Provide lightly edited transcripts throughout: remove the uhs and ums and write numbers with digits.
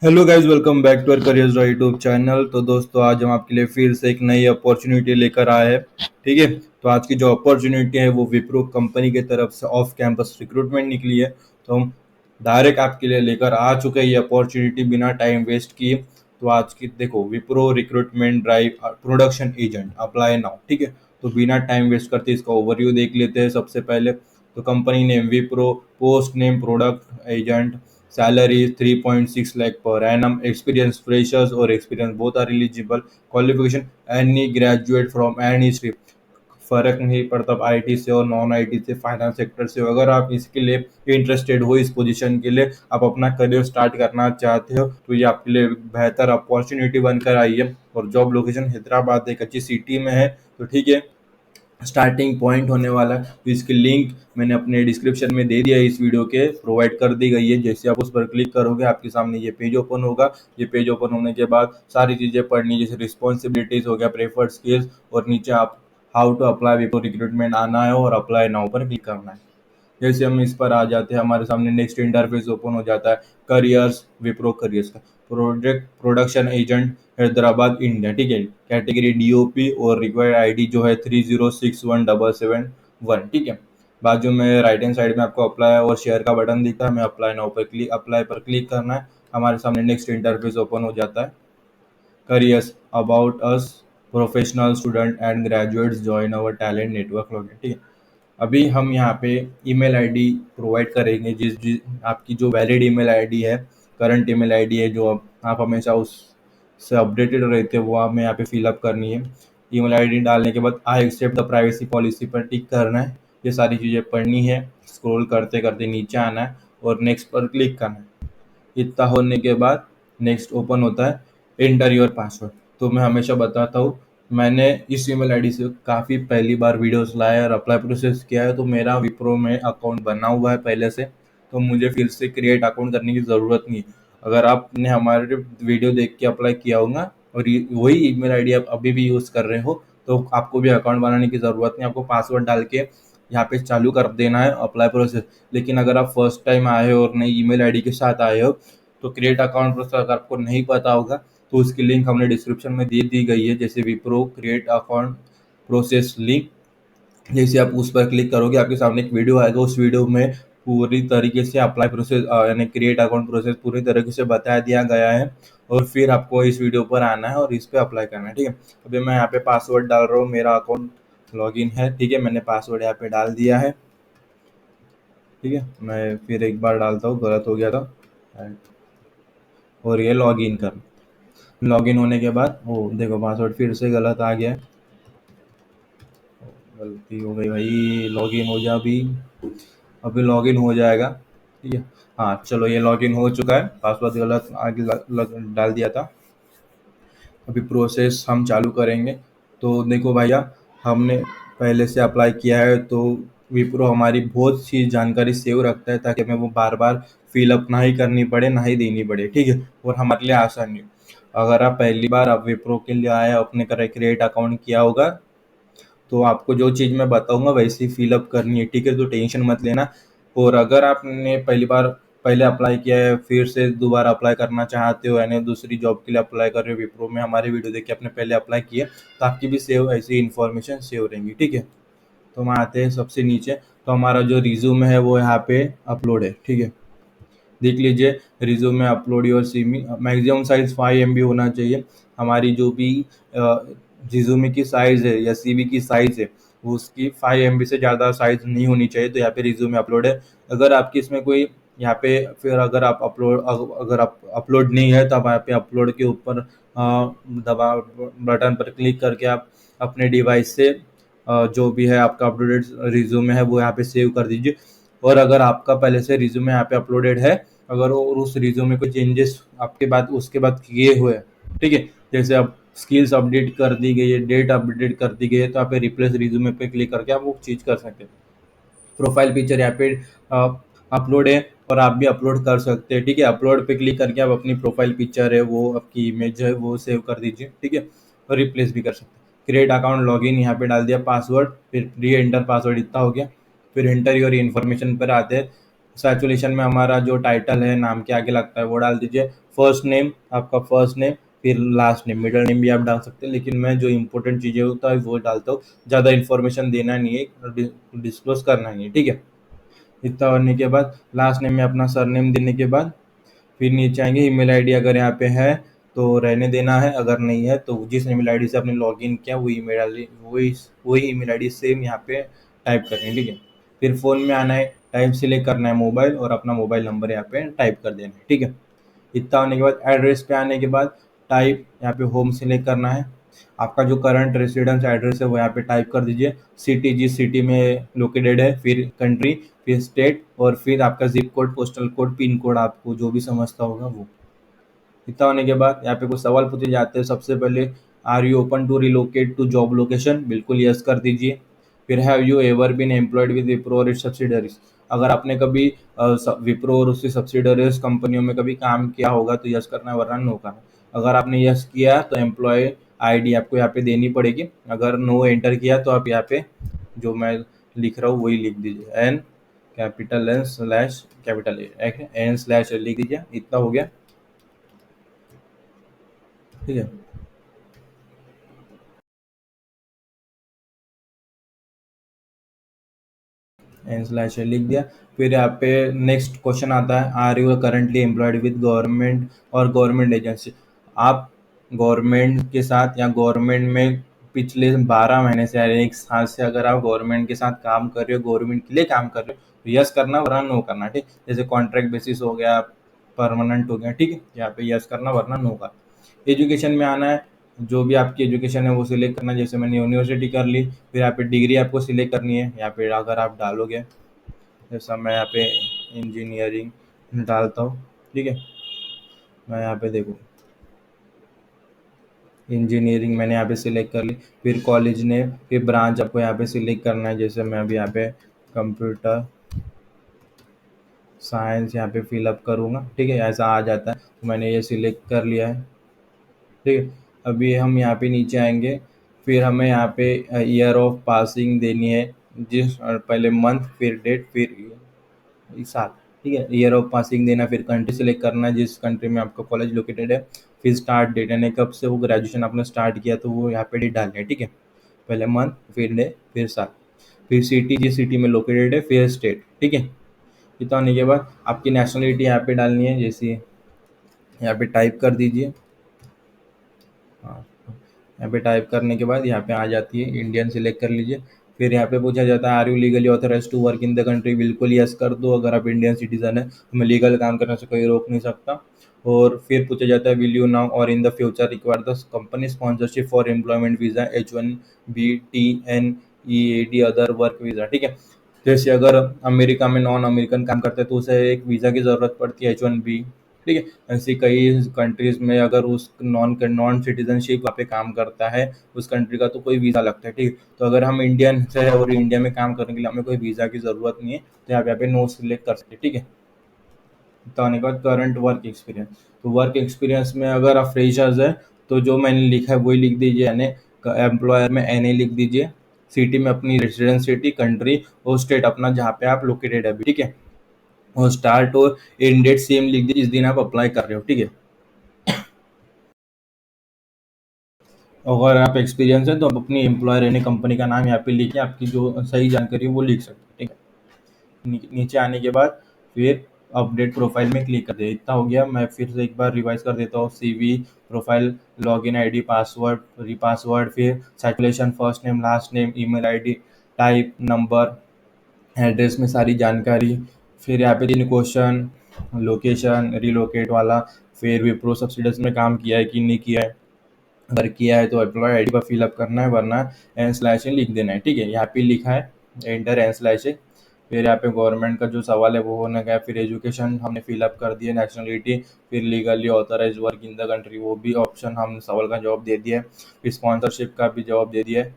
Hello guys, welcome back to our careers YouTube channel. तो दोस्तों, आज हम आपके लिए फिर से एक नई अपॉर्चुनिटी लेकर आए हैं। ठीक है, तो आज की जो अपॉर्चुनिटी है वो विप्रो कंपनी की तरफ से ऑफ कैंपस रिक्रूटमेंट निकली है। तो हम डायरेक्ट आपके लिए लेकर आ चुके हैं ये अपॉर्चुनिटी बिना टाइम वेस्ट किए। तो आज की देखो, Wipro recruitment drive production agent, apply now. ठीक है, तो बिना टाइम वेस्ट करते इसका ओवरव्यू देख लेते हैं सबसे पहले। तो company name Wipro, post name product agent, salary is 3.6 lakh per annum, experience freshers or experience both are eligible, qualification any graduate from any stream, फर्क नहीं पड़ता आप आईटी से और नॉन आईटी से, फाइनेंस सेक्टर से हो। अगर आप इसके लिए इंटरेस्टेड हो, इस पोजीशन के लिए आप अपना करियर स्टार्ट करना चाहते हो, तो ये आपके लिए बेहतर अपॉर्चुनिटी बनकर आई है। और जॉब लोकेशन हैदराबाद एक अच्छी सिटी में है। तो ठीक है, स्टार्टिंग पॉइंट होने वाला है। तो इसकी लिंक मैंने अपने डिस्क्रिप्शन में दे दिया है, इस वीडियो के प्रोवाइड कर दी गई है। जैसे आप उस पर क्लिक करोगे आपके सामने ये पेज ओपन होगा। ये पेज ओपन होने के बाद सारी चीज़ें पढ़नी, जैसे रिस्पॉन्सिबिलिटीज हो गया, प्रेफर्ड स्किल्स, और नीचे आप how to apply before recruitment आना है और अप्लाई नाउ पर क्लिक करना है। जैसे हम इस पर आ जाते हैं, हमारे सामने नेक्स्ट इंटरफेस ओपन हो जाता है, करियर्स, विप्रो करियर्स का। Project production agent, Hyderabad, India. ठीक है, कैटेगरी डीओपी और रिक्वायर्ड आईडी जो है 3061771। ठीक है, बाजू में राइट हैंड साइड में आपको अप्लाई और शेयर का बटन दिखता है। हमें अप्लाई पर क्लिक करना है। हमारे सामने नेक्स्ट इंटरफेस ओपन हो जाता है, careers, about us, professional student and graduates join our talent network login. ठीक है, अभी हम यहाँ पे ईमेल आईडी प्रोवाइड करेंगे, जिस आपकी जो वैलिड ईमेल आईडी है, करंट ईमेल आईडी है, जो आप हमेशा उससे अपडेटेड रहते हो, वो हमें यहाँ पे फिलअप करनी है। ईमेल आईडी डालने के बाद I accept the privacy policy पर टिक करना है। ये सारी चीज़ें पढ़नी है, स्क्रॉल करते करते नीचे आना है और नेक्स्ट पर क्लिक करना है। इतना होने के बाद नेक्स्ट ओपन होता है, एंटर योर पासवर्ड। तो मैं हमेशा बताता हूँ, मैंने इस ईमेल आईडी से काफ़ी पहली बार वीडियोस लाया और अप्लाई प्रोसेस किया है। तो मेरा विप्रो में अकाउंट बना हुआ है पहले से, तो मुझे फिर से क्रिएट अकाउंट करने की ज़रूरत नहीं है। अगर आपने हमारे वीडियो देख के अप्लाई किया होगा और वही ईमेल आईडी आप अभी भी यूज़ कर रहे हो, तो आपको भी अकाउंट बनाने की ज़रूरत नहीं। आपको पासवर्ड डाल के यहाँ पे चालू कर देना है अप्लाई प्रोसेस। लेकिन अगर आप फर्स्ट टाइम आए हो और नई ईमेल आईडी के साथ आए हो, तो क्रिएट अकाउंट प्रोसेस अगर आपको नहीं पता होगा, तो उसकी लिंक हमने डिस्क्रिप्शन में दे दी गई है, जैसे Wipro create account process link. जैसे आप उस पर क्लिक करोगे आपके सामने एक वीडियो आएगा। उस वीडियो में पूरी तरीके से अप्लाई प्रोसेस यानी क्रिएट अकाउंट प्रोसेस पूरी तरीके से बता दिया गया है। और फिर आपको इस वीडियो पर आना है और इस पर अप्लाई करना है। ठीक है, अभी मैं यहाँ पे पासवर्ड डाल रहा हूँ, मेरा अकाउंट लॉगिन है। ठीक है, मैंने पासवर्ड यहाँ पे डाल दिया है। ठीक है, मैं फिर एक बार डालता हूँ, गलत हो गया था। और ये लॉगिन कर, लॉगिन होने के बाद वो देखो पासवर्ड फिर से गलत आ गया है। गलती हो गई भाई, लॉगिन हो जा अभी। अभी लॉगिन हो जाएगा। ठीक है, हाँ चलो, ये लॉगिन हो चुका है। पासवर्ड गलत आगे डाल दिया था। अभी प्रोसेस हम चालू करेंगे। तो देखो भैया, हमने पहले से अप्लाई किया है, तो विप्रो हमारी बहुत सी जानकारी सेव रखता है, ताकि हमें वो बार बार फिलअप ना ही करनी पड़े, ना ही देनी पड़े। ठीक है, और हमारे लिए आसानी हो। अगर आप पहली बार आप विप्रो के लिए आए, अपने क्रिएट अकाउंट किया होगा, तो आपको जो चीज़ मैं बताऊंगा वैसे ही फिलअप करनी है। ठीक है, तो टेंशन मत लेना। और अगर आपने पहली बार पहले अप्लाई किया है, फिर से दोबारा अप्लाई करना चाहते हो, यानी दूसरी जॉब के लिए अप्लाई कर रहे हो, विप्रो में हमारे वीडियो देख के आपने पहले अप्लाई किया, तो आपकी भी सेव ऐसी इन्फॉर्मेशन सेव रहेंगी। ठीक है, तो हम आते हैं सबसे नीचे। तो हमारा जो रिज्यूम है वो यहाँ पे अपलोड है। ठीक है, देख लीजिए, रिज्यूम में upload your CV, maximum size 5 MB होना चाहिए। हमारी जो भी रिज्यूमे की साइज़ है या सीवी की साइज़ है, वो उसकी 5 MB से ज़्यादा साइज़ नहीं होनी चाहिए। तो यहाँ पे रिज्यूमे अपलोड है। अगर आपकी इसमें कोई यहाँ पे फिर अगर आप अपलोड नहीं है, तो आप यहाँ पे अपलोड के ऊपर दबा बटन पर क्लिक करके आप अपने डिवाइस से जो भी है आपका अपलोडेड रिज्यूमे है वो यहाँ पे सेव कर दीजिए। और अगर आपका पहले से रिज्यूमे यहाँ पे अपलोडेड है, अगर और उस रिज्यूमे को चेंजेस आपके बाद उसके बाद किए हुए हैं, ठीक है, जैसे अब स्किल्स अपडेट कर दी गई है, डेट अपडेट कर दी गई है, तो आप रिप्लेस रिज्यूमे पे क्लिक करके आप वो चीज़ कर सकते हैं। प्रोफाइल पिक्चर यहाँ पे अपलोड है और आप भी अपलोड कर सकते हैं। ठीक है, अपलोड पे क्लिक करके आप अपनी प्रोफाइल पिक्चर है, वो आपकी इमेज है, वो सेव कर दीजिए। ठीक है, और रिप्लेस भी कर सकते हैं। क्रिएट अकाउंट लॉगिन यहाँ पे डाल दिया पासवर्ड, फिर री एंटर पासवर्ड, इतना हो गया। फिर एंटर योर इन्फॉर्मेशन पर आते हैं। सैचुरेशन में हमारा जो टाइटल है, नाम के आगे लगता है, वो डाल दीजिए। फर्स्ट नेम, आपका फर्स्ट नेम, फिर लास्ट नेम, मिडल नेम भी आप डाल सकते हैं, लेकिन मैं जो इंपॉर्टेंट चीज़ें होता है वो डालता हूँ। ज़्यादा इन्फॉर्मेशन देना नहीं है, डिस्क्लोज करना नहीं है, ठीक है। इतना होने के बाद लास्ट नेम में अपना सरनेम देने के बाद फिर नीचे आएंगे, ईमेल आईडी अगर यहाँ पे है तो रहने देना है, अगर नहीं है तो जिस ईमेल आईडी से आपने लॉगिन किया वो ईमेल आईडी, वही ईमेल आईडी सेम यहाँ पे टाइप करनी है, ठीक है। फिर फ़ोन में आना है, टाइप सिलेक्ट करना है मोबाइल, और अपना मोबाइल नंबर यहाँ पे टाइप कर देना है, ठीक है। इतना होने के बाद एड्रेस पे आने के बाद टाइप यहाँ पे होम सिलेक्ट करना है। आपका जो करंट रेसिडेंस एड्रेस है वो यहाँ पे टाइप कर दीजिए। सिटी जिस सिटी में लोकेटेड है, फिर कंट्री, फिर स्टेट, और फिर आपका zip code, postal code, pin code, आपको जो भी समझता होगा वो। इतना होने के बाद यहाँ पे कुछ सवाल पूछे जाते हैं। सबसे पहले, are you open to relocate to job location, बिल्कुल यस कर दीजिए। फिर have you ever been employed with Wipro और इट्स सब्सिडरीज, अगर आपने कभी विप्रो और उसकी सब्सिडरीज कंपनियों में कभी काम किया होगा तो यस करना है, वरना नो करना है। अगर आपने यस किया तो एम्प्लॉय आईडी आपको यहाँ पे देनी पड़ेगी। अगर नो एंटर किया तो आप यहाँ पे जो मैं लिख रहा हूँ वही लिख दीजिए, N capital N slash capital A, N slash लिख दीजिए। इतना हो गया, ठीक है। एन स्लैश लिख दिया। फिर यहाँ पे नेक्स्ट क्वेश्चन आता है, are you currently employed with government और गवर्नमेंट एजेंसी, आप गवर्नमेंट के साथ या गवर्नमेंट में पिछले 12 महीने से या 1 साल से अगर आप गवर्नमेंट के साथ काम कर रहे हो, गवर्नमेंट के लिए काम कर रहे हो, तो यस करना, वरना नो करना, ठीक। जैसे कॉन्ट्रैक्ट बेसिस हो गया, परमानेंट हो गया, ठीक है, यहाँ पे यस करना, वरना नो करना। एजुकेशन में आना है, जो भी आपकी एजुकेशन है वो सिलेक्ट करना है। जैसे मैंने यूनिवर्सिटी कर ली, फिर यहाँ पे डिग्री आपको सिलेक्ट करनी है। यहाँ पे अगर आप डालोगे, जैसा मैं यहाँ पे इंजीनियरिंग डालता हूँ, ठीक है। मैं यहाँ पे देखो, इंजीनियरिंग मैंने यहाँ पे सिलेक्ट कर ली। फिर कॉलेज ने, फिर ब्रांच आपको यहाँ पे सिलेक्ट करना है। जैसे मैं अभी यहाँ पे कंप्यूटर साइंस यहाँ पे फिलअप करूँगा, ठीक है, ऐसा आ जाता है, तो मैंने ये सिलेक्ट कर लिया है, ठीक है। अभी हम यहाँ पे नीचे आएंगे, फिर हमें यहाँ पे ईयर ऑफ पासिंग देनी है, जिस पहले मंथ, फिर डेट, फिर साल, ठीक है। ईयर ऑफ पासिंग देना, फिर कंट्री सेलेक्ट करना है जिस कंट्री में आपका कॉलेज लोकेटेड है, फिर स्टार्ट डेट, यानी कब से वो ग्रेजुएशन आपने स्टार्ट किया तो वो यहाँ पे डेट डालनी है, ठीक है। पहले मंथ, फिर डे, फिर साल, फिर सिटी जिस सिटी में लोकेटेड है, फिर स्टेट, ठीक है। इतना होने के बाद आपकी नेशनलिटी यहाँ पे डालनी है, जैसे यहाँ पे टाइप कर दीजिए। हाँ, यहाँ पे टाइप करने के बाद यहाँ पे आ जाती है, इंडियन सिलेक्ट कर लीजिए। फिर यहाँ पे पूछा जाता है, are you legally authorise to work in the country, बिल्कुल यस कर दो। अगर आप इंडियन सिटीजन है, हमें लीगल काम करने से कोई रोक नहीं सकता। और फिर पूछा जाता है, विल यू नाउ और in the future require the company sponsorship for employment visa, H1B, TN, EAD, other work visa, ठीक है। जैसे अगर अमेरिका में नॉन अमेरिकन काम करते हैं तो उसे एक वीज़ा की ज़रूरत पड़ती है, H1B, ठीक है। ऐसी कई कंट्रीज में अगर उस नॉन सिटीजनशिप वहाँ पे काम करता है उस कंट्री का, तो कोई वीज़ा लगता है, ठीक है। तो अगर हम इंडियन से है और इंडिया में काम करने के लिए हमें कोई वीज़ा की ज़रूरत नहीं है, तो आप यहाँ पे नो सिलेक्ट कर सकते हैं, ठीक है। तो आने के बाद करंट वर्क एक्सपीरियंस, तो वर्क एक्सपीरियंस में अगर आप फ्रेशर्स है तो जो मैंने लिखा है वही लिख दीजिए, यानी एम्प्लॉयर में NA लिख दीजिए, सिटी में अपनी रेसिडेंस सिटी, कंट्री और स्टेट अपना जहाँ पे आप लोकेटेड है अभी, ठीक है। और स्टार्ट और एंड डेट सेम लिख दीजिए जिस दिन आप अप्लाई कर रहे हो, ठीक है। अगर आप एक्सपीरियंस है तो आप अपनी एम्प्लॉयर यानी कंपनी का नाम यहाँ पे लिखिए, आपकी जो सही जानकारी है वो लिख सकते हैं, ठीक है। नीचे आने के बाद फिर अपडेट प्रोफाइल में क्लिक कर दे। इतना हो गया, मैं फिर से एक बार रिवाइज कर देता हूँ। CV, profile, login ID, password, repassword, फिर circulation, first name, last name, email ID, type, number, address में सारी जानकारी। फिर यहाँ पे 3 क्वेश्चन, लोकेशन, रिलोकेट वाला, फिर विप्रो सब्सिडीज में काम किया है कि नहीं किया है, अगर किया है तो एम्प्लॉय आईडी पर फिलअप करना है, वरना n/a लिख देना है, ठीक है। यहाँ पे लिखा है एंटर n/a। फिर यहाँ पे गवर्नमेंट का जो सवाल है वो होने गया। फिर एजुकेशन हमने फिलअप कर दिया, नेशनलिटी, फिर legally authorise work in the country, वो भी ऑप्शन हम सवाल का जवाब दे दिया है। फिर स्पॉन्सरशिप का भी जवाब दे दिया है।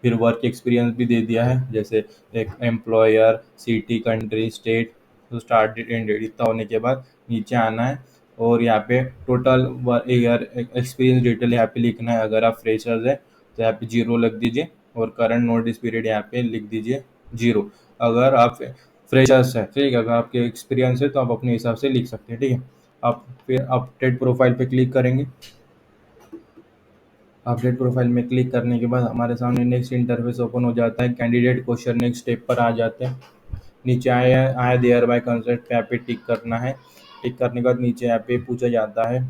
फिर वर्क एक्सपीरियंस भी दे दिया है, जैसे एक एम्प्लॉयर, सिटी, कंट्री, स्टेट, तो स्टार्ट डेट, एंड डेट। इतना होने के बाद नीचे आना है और यहाँ पे टोटल ईयर एक्सपीरियंस डिटेल यहाँ पे लिखना है। अगर आप फ्रेशर्स है तो यहाँ पे 0 लिख दीजिए, और करंट नोटिस पीरियड यहाँ पे लिख दीजिए 0। अगर आप फ्रेशर्स है, ठीक है। अगर आपके एक्सपीरियंस है तो आप अपने हिसाब से लिख सकते हैं, ठीक है। आप फिर अपडेट प्रोफाइल पे क्लिक करेंगे। अपडेट प्रोफाइल में क्लिक करने के बाद हमारे सामने नेक्स्ट इंटरफेस ओपन हो जाता है। कैंडिडेट क्वेश्चन नेक्स्ट स्टेप पर आ जाते हैं। नीचे आए आए देयर बाय कंसेंट पे यहाँ पे टिक करना है। टिक करने के बाद नीचे यहाँ पे पूछा जाता है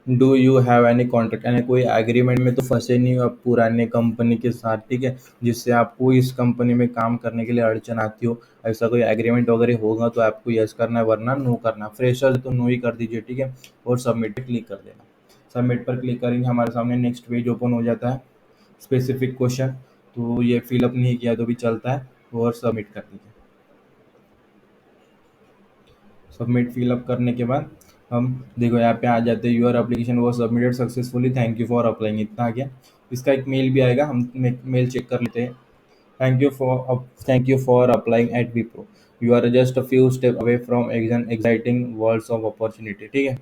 do you have any contract, यानी कोई एग्रीमेंट में तो फंसे नहीं हो आप पुराने कंपनी के साथ, ठीक है, जिससे आपको इस कंपनी में काम करने के लिए अड़चन आती हो। ऐसा कोई एग्रीमेंट वगैरह होगा तो आपको यस करना है, वरना नो करना। फ्रेशर तो नो ही कर दीजिए, ठीक है, और सबमिट पे क्लिक कर देना। सबमिट पर क्लिक करेंगे, हमारे सामने नेक्स्ट पेज ओपन हो जाता है। स्पेसिफिक क्वेश्चन, तो ये फिलअप नहीं किया तो भी चलता है, और सबमिट कर दीजिए। सबमिट फिलअप करने के बाद हम देखो यहाँ पे आ जाते हैं, your application was submitted successfully, thank you for applying, इतना आ गया। इसका एक मेल भी आएगा, हम मेल चेक कर लेते हैं। Thank you for applying at Wipro, you are just a few step away from an exciting worlds of opportunity, ठीक है।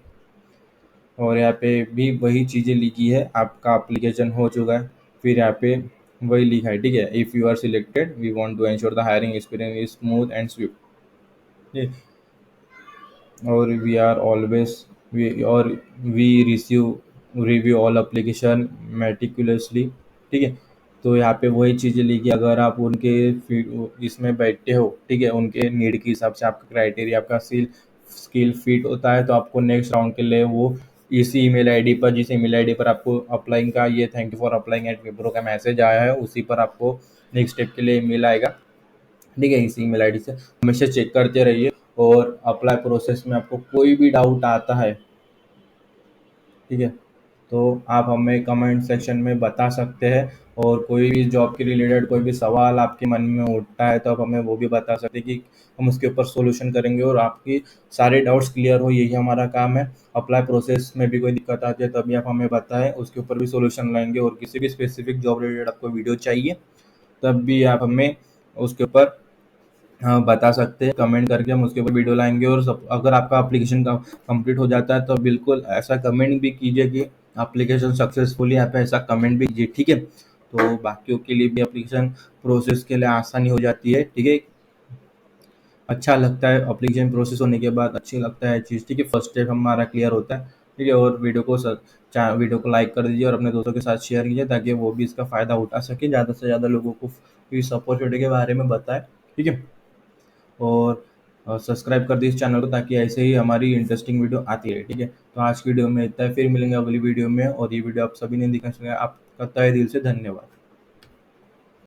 और यहाँ पे भी वही चीज़ें लिखी है, आपका एप्लीकेशन हो चुका है। फिर यहाँ पे वही लिखा है, ठीक है, if you are selected we want to ensure the hiring experience is smooth and swift, और वी आर ऑलवेज वी और we review all application meticulously, ठीक है। तो यहाँ पे वही चीज़ें लिखी, अगर आप उनके इसमें बैठते हो, ठीक है, उनके नीड के हिसाब से आपका क्राइटेरिया, आपका स्किल फिट होता है, तो आपको नेक्स्ट राउंड के लिए वो इसी ईमेल आईडी पर, जिस ईमेल आईडी पर आपको अप्लाइंग का ये thank you for applying at Wipro का मैसेज आया है, उसी पर आपको नेक्स्ट स्टेप के लिए ईमेल आएगा, ठीक है। इसी ईमेल आईडी से हमेशा चेक करते रहिए। और अप्लाई प्रोसेस में आपको कोई भी डाउट आता है, ठीक है, तो आप हमें कमेंट सेक्शन में बता सकते हैं। और कोई भी जॉब के रिलेटेड कोई भी सवाल आपके मन में उठता है तो आप हमें वो भी बता सकते हैं, कि हम उसके ऊपर सॉल्यूशन करेंगे और आपकी सारे डाउट्स क्लियर हो, यही हमारा काम है। अप्लाई प्रोसेस में भी कोई दिक्कत आती है तभी आप हमें बताएं, उसके ऊपर भी सॉल्यूशन लाएंगे। और किसी भी स्पेसिफिक जॉब रिलेटेड आपको वीडियो चाहिए तब भी आप हमें उसके ऊपर हाँ बता सकते हैं, कमेंट करके हम उसके ऊपर वीडियो लाएंगे। और सब अगर आपका एप्लीकेशन का कंप्लीट हो जाता है तो बिल्कुल ऐसा कमेंट भी कीजिए कि एप्लीकेशन सक्सेसफुली, आप ऐसा कमेंट भी कीजिए, ठीक है। तो बाकियों के लिए भी एप्लीकेशन प्रोसेस के लिए आसानी हो जाती है, ठीक है। अच्छा लगता है एप्लीकेशन प्रोसेस होने के बाद, अच्छी लगता है चीज़, ठीक है। फर्स्ट स्टेप हमारा क्लियर होता है, ठीक है। और वीडियो को लाइक कर दीजिए और अपने दोस्तों के साथ शेयर कीजिए, ताकि वो भी इसका फ़ायदा उठा सके, ज़्यादा से ज़्यादा लोगों को इस अपॉर्चुनिटी के बारे में बताएं, ठीक है। और सब्सक्राइब कर दीजिए चैनल को, ताकि ऐसे ही हमारी इंटरेस्टिंग वीडियो आती रहे, ठीक है। तो आज की वीडियो में इतना है, फिर मिलेंगे अगली वीडियो में। और ये वीडियो आप सभी ने देखना चाहिए, आपका तहे दिल से धन्यवाद।